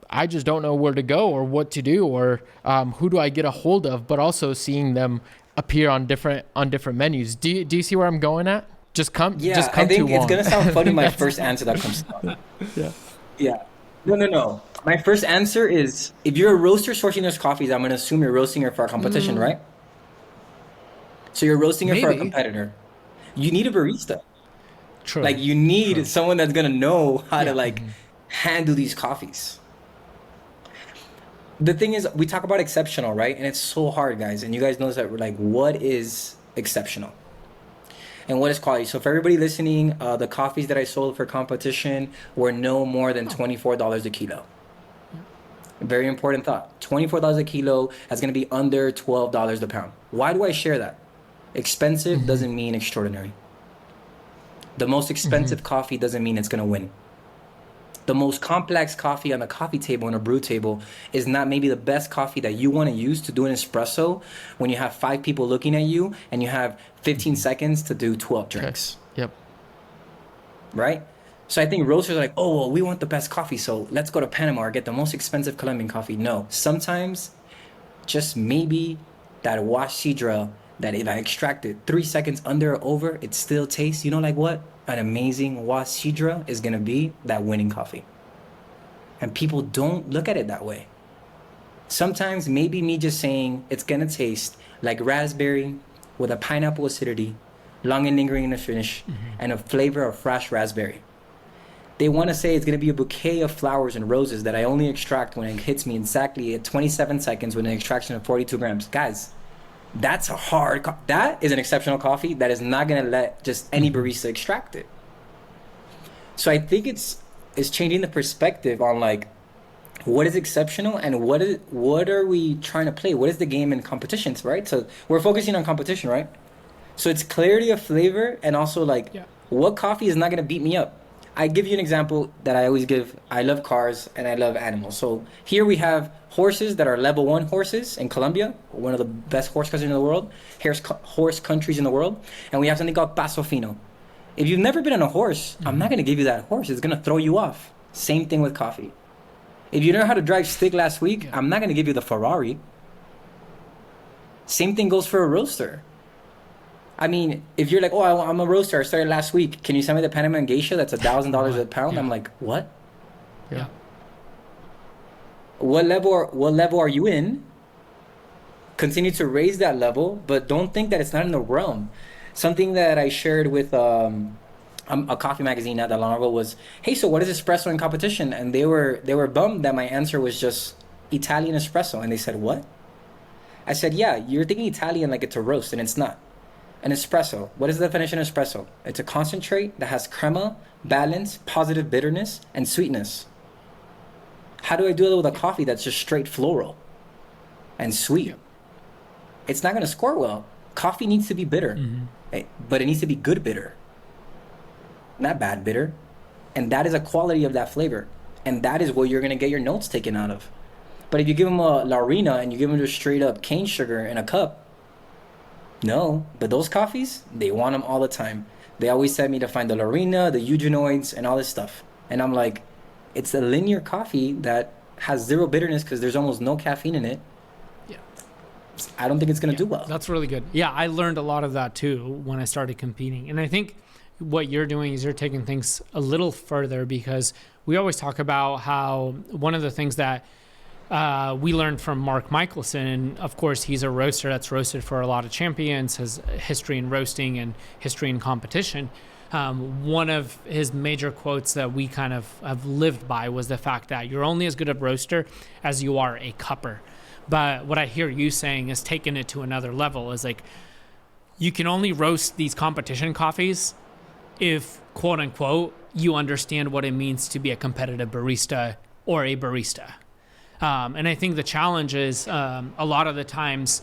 I just don't know where to go or what to do, or who do I get a hold of, but also seeing them appear on different menus. Do you see where I'm going at? Just come I think to it's Juan. gonna sound funny. My first answer that comes out. Yeah. No. My first answer is, if you're a roaster sourcing those coffees, I'm gonna assume you're roasting it for a competition, right? So you're roasting it for a Maybe. competitor. You need a barista. Like True. you need True. someone that's gonna know how to Yeah. like handle these coffees. The thing is, we talk about exceptional, right? And it's so hard, guys. And you guys know that we're like, what is exceptional? And what is quality? So for everybody listening, the coffees that I sold for competition were no more than $24 a kilo. Very important thought. $24 a kilo is going to be under $12 a pound. Why do I share that? Expensive doesn't mean extraordinary. The most expensive coffee doesn't mean it's going to win. The most complex coffee on the coffee table and a brew table is not maybe the best coffee that you want to use to do an espresso when you have 5 people looking at you and you have 15 seconds to do 12 drinks. Okay. Yep. Right? So I think roasters are like, oh, well, we want the best coffee, so let's go to Panama or get the most expensive Colombian coffee. No, sometimes just maybe that wash sidra that if I extract it 3 seconds under or over, it still tastes, you know, like what? An amazing wash sidra is going to be that winning coffee. And people don't look at it that way. Sometimes maybe me just saying it's going to taste like raspberry with a pineapple acidity, long and lingering in the finish, and a flavor of fresh raspberry. They want to say it's going to be a bouquet of flowers and roses that I only extract when it hits me exactly at 27 seconds with an extraction of 42 grams. Guys, that's a hard that is an exceptional coffee that is not going to let just any barista extract it. So I think it's changing the perspective on like what is exceptional and what are we trying to play? What is the game in competitions, right? So we're focusing on competition, right? So it's clarity of flavor and also like what coffee is not going to beat me up. I give you an example that I always give. I love cars and I love animals. So here we have horses that are level 1 horses in Colombia, one of the best horse countries in the world, horse countries in the world. And we have something called Paso Fino. If you've never been on a horse, I'm not going to give you that horse. It's going to throw you off. Same thing with coffee. If you know how to drive stick last week, I'm not going to give you the Ferrari. Same thing goes for a roaster. I mean, if you're like, oh, I'm a roaster, I started last week. Can you send me the Panama Geisha that's $1,000 a pound? I'm like, what? Yeah. What level are you in? Continue to raise that level, but don't think that it's not in the realm. Something that I shared with a coffee magazine not that long ago was, hey, so what is espresso in competition? And they were bummed that my answer was just Italian espresso. And they said, what? I said, yeah, you're thinking Italian like it's a roast, and it's not. An espresso. What is the definition of espresso? It's a concentrate that has crema, balance, positive bitterness, and sweetness. How do I do it with a coffee that's just straight floral and sweet? It's not going to score well. Coffee needs to be bitter, but it needs to be good bitter, not bad bitter. And that is a quality of that flavor. And that is what you're going to get your notes taken out of. But if you give them a La Reina and you give them just straight up cane sugar in a cup, no, but those coffees, they want them all the time. They always send me to find the Lorena, the Eugenioids, and all this stuff. And I'm like, it's a linear coffee that has zero bitterness because there's almost no caffeine in it. Yeah. I don't think it's going to do well. That's really good. Yeah, I learned a lot of that too when I started competing. And I think what you're doing is you're taking things a little further, because we always talk about how one of the things that we learned from Mark Michelson, and of course he's a roaster that's roasted for a lot of champions, has history in roasting and history in competition. One of his major quotes that we kind of have lived by was the fact that you're only as good a roaster as you are a cupper. But what I hear you saying is taking it to another level, is like you can only roast these competition coffees if, quote unquote, you understand what it means to be a competitive barista or a barista. And I think the challenge is a lot of the times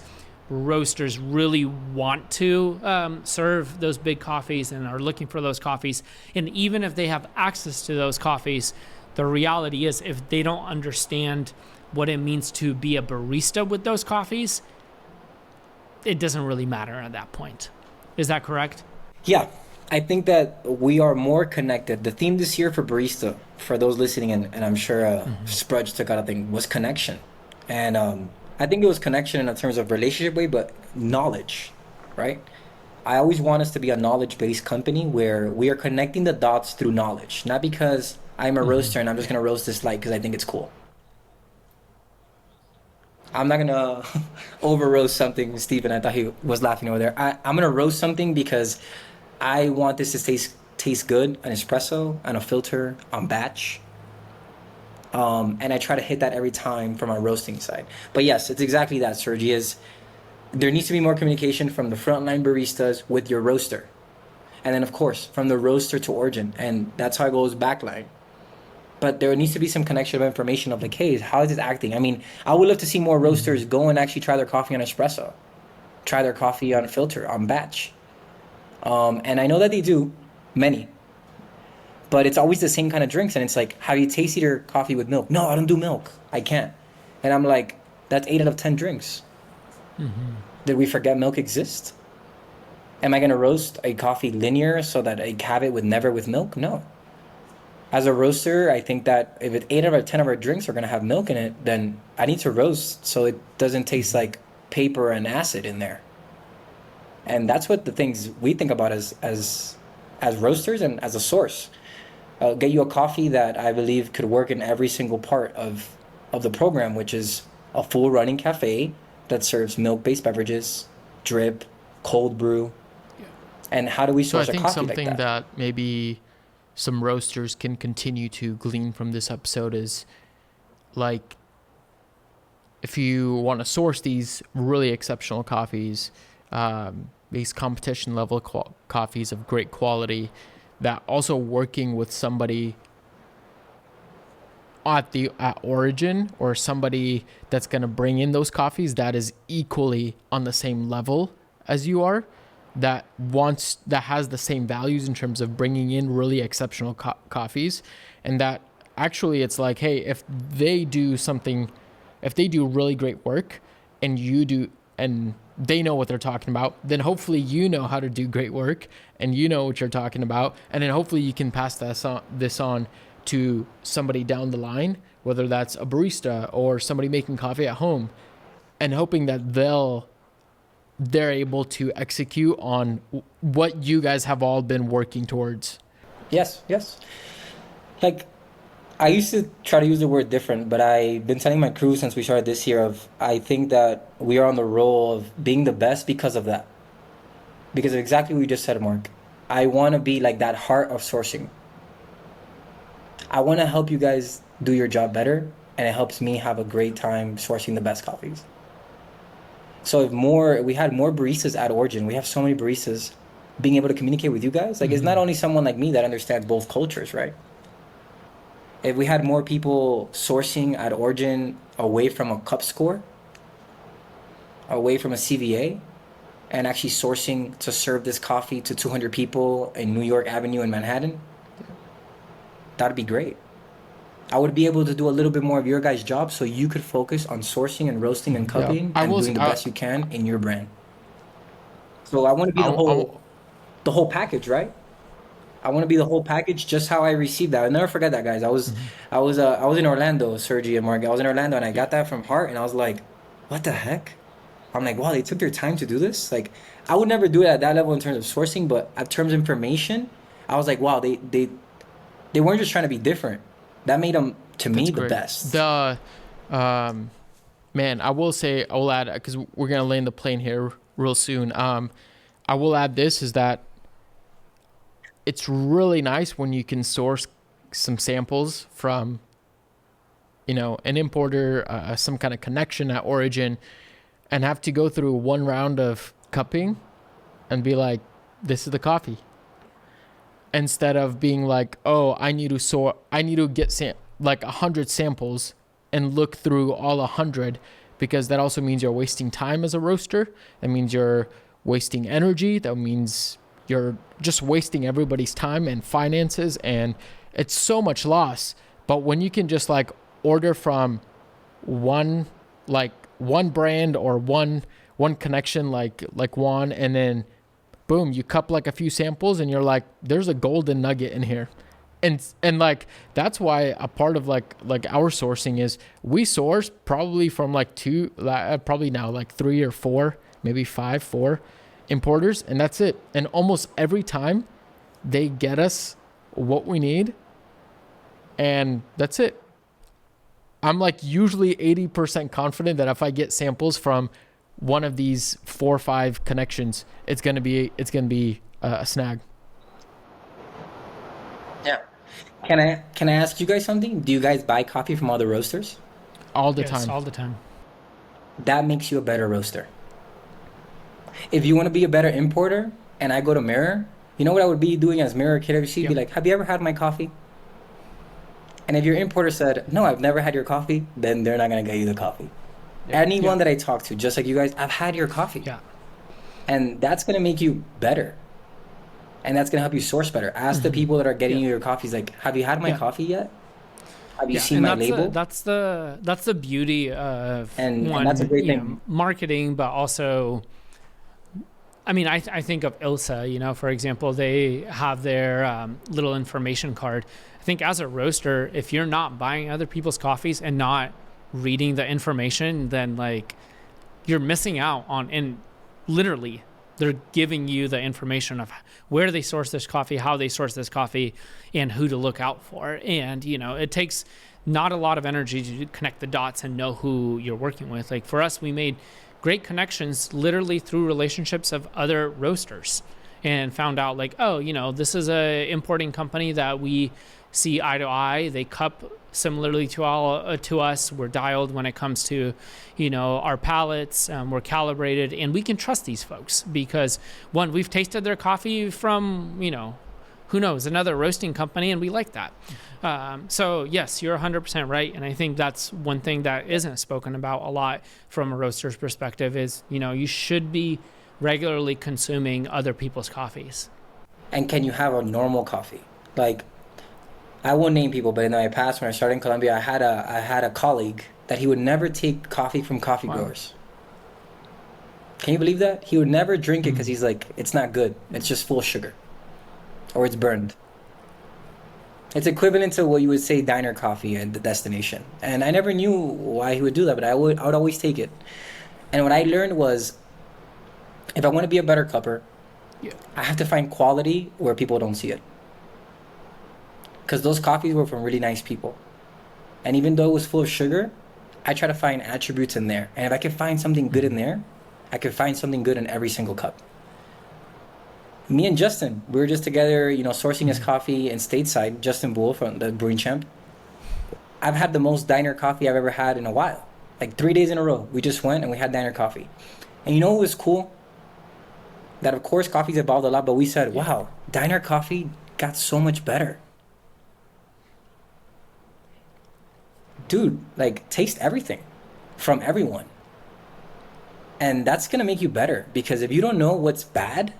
roasters really want to serve those big coffees and are looking for those coffees. And even if they have access to those coffees, the reality is if they don't understand what it means to be a barista with those coffees, it doesn't really matter at that point. Is that correct? Yeah, I think that we are more connected. The theme this year for barista, for those listening, and I'm sure Sprudge took out a thing, was connection. And I think it was connection in terms of relationship way, but knowledge, right? I always want us to be a knowledge-based company where we are connecting the dots through knowledge, not because I'm a roaster and I'm just going to roast this light because I think it's cool. I'm not gonna over roast something, Stephen. I thought he was laughing over there. I'm gonna roast something because I want this to taste good, an espresso, and a filter on batch. And I try to hit that every time from our roasting side. But yes, it's exactly that, Sergi, is there needs to be more communication from the frontline baristas with your roaster. And then of course, from the roaster to origin. And that's how it goes backline. But there needs to be some connection of information of like, hey, how is it acting? I mean, I would love to see more roasters go and actually try their coffee on espresso, try their coffee on filter, on batch. And I know that they do, many, but it's always the same kind of drinks. And it's like, have you tasted your coffee with milk? No, I don't do milk. I can't. And I'm like, that's 8 out of 10 drinks. Did we forget milk exists? Am I going to roast a coffee linear so that I have it with never with milk? No. As a roaster, I think that if it's 8 out of 10 of our drinks are going to have milk in it, then I need to roast so it doesn't taste like paper and acid in there. And that's what the things we think about as roasters and as a source. I'll get you a coffee that I believe could work in every single part of the program, which is a full running cafe that serves milk-based beverages, drip, cold brew. And how do we So I source a think coffee like something that? that maybe some roasters can continue to glean from this episode is like, if you want to source these really exceptional coffees, these competition level coffees of great quality, that also working with somebody at origin, or somebody that's going to bring in those coffees that is equally on the same level as you are, that has the same values in terms of bringing in really exceptional coffees. And that actually it's like, hey, if they do really great work and you do, and they know what they're talking about, then hopefully you know how to do great work and you know what you're talking about. And then hopefully you can pass this on to somebody down the line, whether that's a barista or somebody making coffee at home, and hoping that they're able to execute on what you guys have all been working towards. Yes, yes. Like, I used to try to use the word different, but I've been telling my crew since we started this year of I think that we are on the roll of being the best because of that. Because of exactly what you just said, Mark. I want to be like that heart of sourcing. I want to help you guys do your job better, and it helps me have a great time sourcing the best coffees. So if we had more baristas at Origin, we have so many baristas being able to communicate with you guys. Like, it's not only someone like me that understands both cultures, right? If we had more people sourcing at Origin away from a cup score, away from a CVA, and actually sourcing to serve this coffee to 200 people in New York Avenue in Manhattan, that'd be great. I would be able to do a little bit more of your guys' job so you could focus on sourcing and roasting and cupping and doing the best you can in your brand. So I want to be the whole package, right? I want to be the whole package, just how I received that. I'll never forget that, guys. I was in Orlando, Sergi and Mark. I was in Orlando and I got that from Heart, and I was like, what the heck? I'm like, wow, they took their time to do this. Like, I would never do it at that level in terms of sourcing, but in terms of information, I was like, wow, they weren't just trying to be different. That made them, to me, the best. Man, I will add, because we're gonna land the plane here real soon. I will add this, is that it's really nice when you can source some samples from, an importer, some kind of connection at origin, and have to go through one round of cupping and be like, this is the coffee. Instead of being like, oh, I need to get like 100 samples and look through all 100, because that also means you're wasting time as a roaster. That means you're wasting energy. That means you're just wasting everybody's time and finances, and it's so much loss. But when you can just like order from one brand or one connection like Juan, and then boom, you cup like a few samples and you're like, there's a golden nugget in here. And like, that's why a part of like our sourcing is we source probably from probably now like 3 or 4, maybe 4 importers, and that's it. And almost every time they get us what we need, and that's it. I'm like usually 80% confident that if I get samples from one of these 4 or 5 connections, it's gonna be a snag Yeah. Can I ask you guys something? Do you guys buy coffee from other roasters? all the Yes, time. all the time. That makes you a better roaster. If you want to be a better importer, and I go to Mirror, you know what I would be doing as Mirror KWC? Be Yep. like, have you ever had my coffee? And if your importer said, no, I've never had your coffee, then they're not gonna get you the coffee. Anyone Yeah. that I talk to, just like you guys, I've had your coffee. Yeah. And that's gonna make you better. And that's gonna help you source better. Ask the people that are getting Yeah. you your coffees, like, have you had my Yeah. coffee yet? Have you Yeah, seen and my that's label? that's the beauty of And that's a great thing. marketing, but also, I mean, I think of Ilsa, for example, they have their little information card. I think as a roaster, if you're not buying other people's coffees and not reading the information, then like you're missing out on, and literally they're giving you the information of where they source this coffee, how they source this coffee, and who to look out for. And, it takes not a lot of energy to connect the dots and know who you're working with. Like for us, we made great connections literally through relationships of other roasters and found out like, oh, this is a importing company that we see eye to eye. They cup similarly to us. We're dialed when it comes to, our palates. We're calibrated, and we can trust these folks because one, we've tasted their coffee from, who knows, another roasting company, and we like that. So yes, you're 100% right, and I think that's one thing that isn't spoken about a lot from a roaster's perspective is, you should be regularly consuming other people's coffees. And can you have a normal coffee? Like, I won't name people, but in my past, when I started in Colombia, I had a colleague that he would never take coffee from coffee Wow. growers. Can you believe that? He would never drink it because he's like, it's not good. It's just full of sugar, or it's burned. It's equivalent to what you would say diner coffee at the destination. And I never knew why he would do that, but I would always take it. And what I learned was, if I want to be a better cupper, Yeah. I have to find quality where people don't see it. Because those coffees were from really nice people. And even though it was full of sugar, I try to find attributes in there. And if I can find something good in there, I can find something good in every single cup. Me and Justin, we were just together, sourcing his coffee in Stateside, Justin Bull from the Brewing Champ. I've had the most diner coffee I've ever had in a while. Like 3 days in a row. We just went and we had diner coffee. And you know what was cool? That of course coffee's evolved a lot, but we said, wow, diner coffee got so much better. Dude, like taste everything from everyone. And that's gonna make you better, because if you don't know what's bad,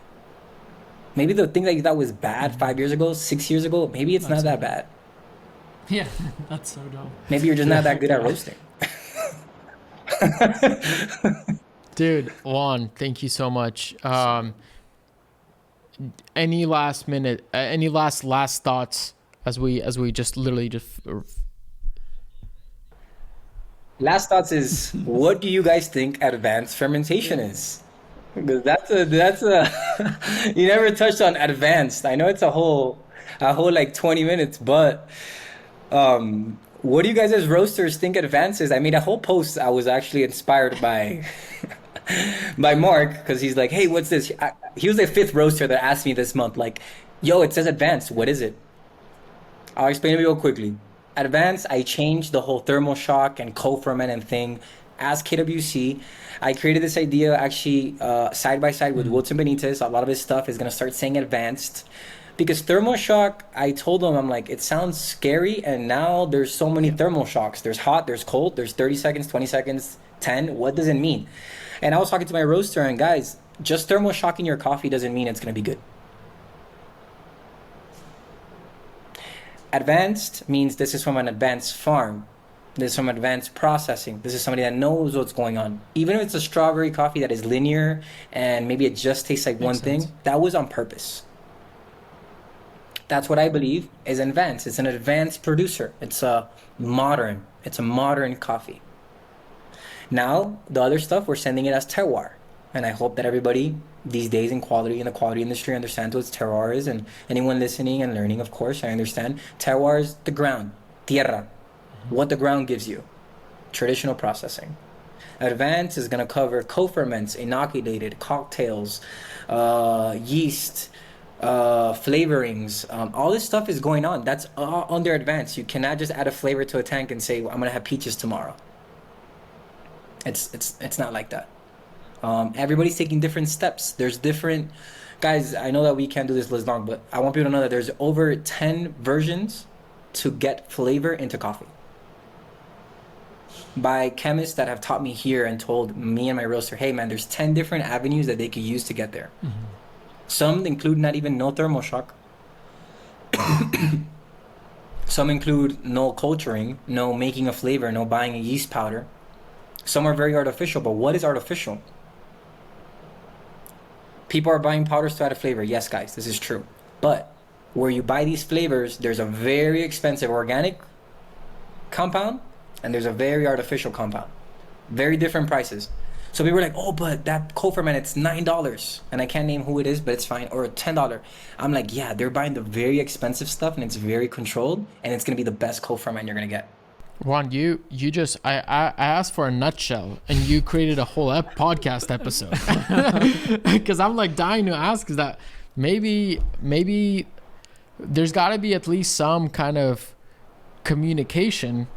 maybe the thing that you thought was bad 5 years ago, 6 years ago, maybe it's not that bad. Yeah, that's so dope. Maybe you're just not that good at roasting. Dude, Juan, thank you so much. Any last thoughts as we just literally just Last thoughts is, what do you guys think advanced fermentation is? Because that's a you never touched on advanced. I know it's a whole like 20 minutes, but what do you guys as roasters think advanced is? I made a whole post. I was actually inspired by by Mark, because he's like, hey, what's this? He was the 5th roaster that asked me this month, like, yo, it says advanced. What is it? I'll explain it real quickly. Advanced, I changed the whole thermal shock and co-ferment and thing as KWC. I created this idea actually side by side with Wilton Benitez. A lot of his stuff is going to start saying advanced. Because thermal shock, I told him, I'm like, it sounds scary, and now there's so many thermal shocks. There's hot, there's cold, there's 30 seconds, 20 seconds, 10. What does it mean? And I was talking to my roaster, and guys, just thermal shocking your coffee doesn't mean it's going to be good. Advanced means this is from an advanced farm. This is from advanced processing. This is somebody that knows what's going on. Even if it's a strawberry coffee that is linear and maybe it just tastes like one thing, that was on purpose. That's what I believe is advanced. It's an advanced producer. It's a modern coffee. Now, the other stuff, we're sending it as terroir. And I hope that everybody these days in the quality industry understands what terroir is. And anyone listening and learning, of course, I understand. Terroir is the ground, tierra, what the ground gives you. traditional processing. Advanced is going to cover co-ferments, inoculated, cocktails, yeast, flavorings. All this stuff is going on. That's all under advanced. You cannot just add a flavor to a tank and say, I'm going to have peaches tomorrow. It's not like that. Everybody's taking different steps. There's different... Guys, I know that we can't do this list long, but I want people to know that there's over 10 versions to get flavor into coffee by chemists that have taught me here and told me and my roaster, hey man, there's 10 different avenues that they could use to get there. Mm-hmm. Some include not even no thermoshock. Some include no culturing, no making a flavor, no buying a yeast powder. Some are very artificial, but what is artificial? People are buying powders to add a flavor. Yes, guys, this is true. But where you buy these flavors, there's a very expensive organic compound and there's a very artificial compound. Very different prices. So people were like, oh, but that co-ferment, it's $9. And I can't name who it is, but it's fine. Or $10. I'm like, yeah, they're buying the very expensive stuff and it's very controlled and it's going to be the best co-ferment you're going to get. Juan, you just I asked for a nutshell and you created a whole podcast episode. Because I'm like dying to ask, is that maybe there's got to be at least some kind of communication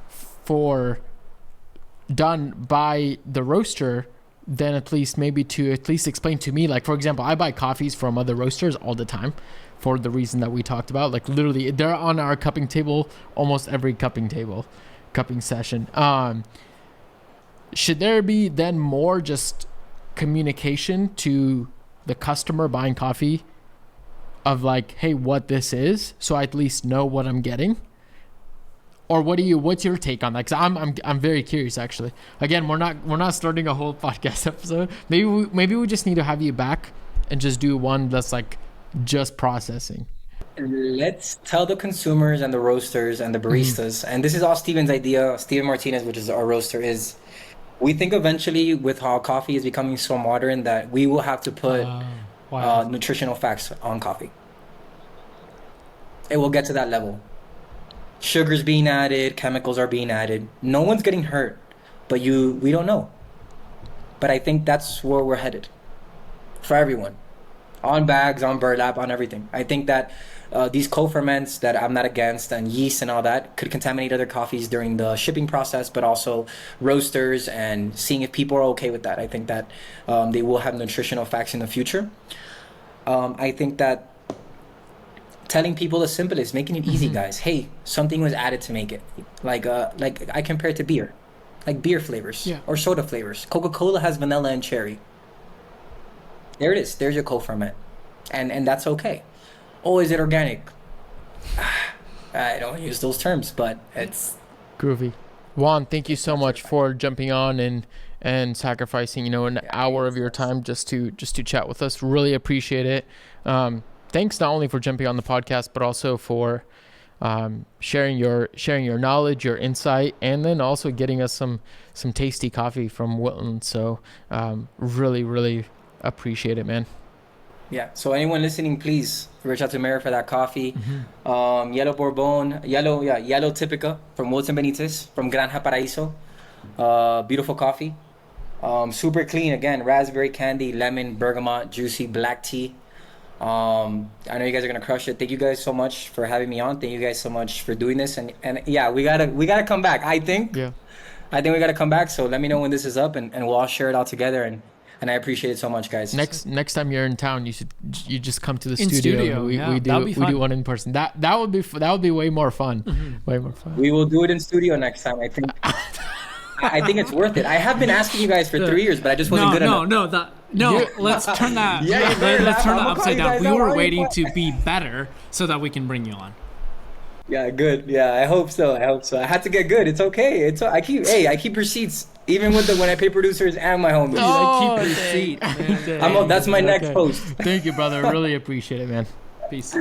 done by the roaster, then at least maybe to at least explain to me, like for example, I buy coffees from other roasters all the time for the reason that we talked about. Like literally they're on our cupping table, almost every cupping session. Should there be then more just communication to the customer buying coffee of like, hey, what this is, so I at least know what I'm getting? Or what's your take on that? Because I'm very curious actually. Again, we're not starting a whole podcast episode. Maybe we just need to have you back and just do one that's like just processing. Let's tell the consumers and the roasters and the baristas, and this is all Steven's idea, Steven Martinez, which is our roaster, is we think eventually with how coffee is becoming so modern that we will have to put nutritional facts on coffee. It will get to that level. Sugar's being added, chemicals are being added. No one's getting hurt, but we don't know. But I think that's where we're headed for everyone. On bags, on burlap, on everything. I think that these co-ferments that I'm not against and yeast and all that could contaminate other coffees during the shipping process, but also roasters and seeing if people are okay with that. I think that they will have nutritional facts in the future. I think that telling people the simplest, making it easy, guys. Hey, something was added to make it. Like I compare it to beer, like beer flavors or soda flavors. Coca-Cola has vanilla and cherry. There it is. There's your co-ferment, and that's okay. Oh, is it organic? I don't use those terms, but it's groovy. Juan, thank you so much for jumping on and sacrificing an hour of your time just to chat with us. Really appreciate it. Thanks not only for jumping on the podcast, but also for sharing your knowledge, your insight, and then also getting us some tasty coffee from Wilton. So really, really appreciate it, man. Yeah. So anyone listening, please reach out to Mary for that coffee. Mm-hmm. Yellow Bourbon, Yellow Typica from Wilton Benitez from Granja Paraíso. Beautiful coffee. Super clean. Again, raspberry candy, lemon, bergamot, juicy black tea. I know you guys are gonna crush it. Thank you guys so much for having me on. Thank you guys so much for doing this. And yeah, we gotta come back. I think we gotta come back. So let me know when this is up, and we'll all share it all together. And I appreciate it so much, guys. Next time you're in town, you just come to the studio. We do one in person. That would be way more fun. Mm-hmm. Way more fun. We will do it in studio next time. I think. I think it's worth it. I have been asking you guys for 3 years, but I just wasn't good enough. Let's turn that. Let's turn that upside down. We were waiting to be better so that we can bring you on. Yeah, good. Yeah, I hope so. I had to get good. It's okay. I keep receipts even when I pay producers and my homies. I keep receipts. That's my next post. Thank you, brother. I really appreciate it, man. Peace.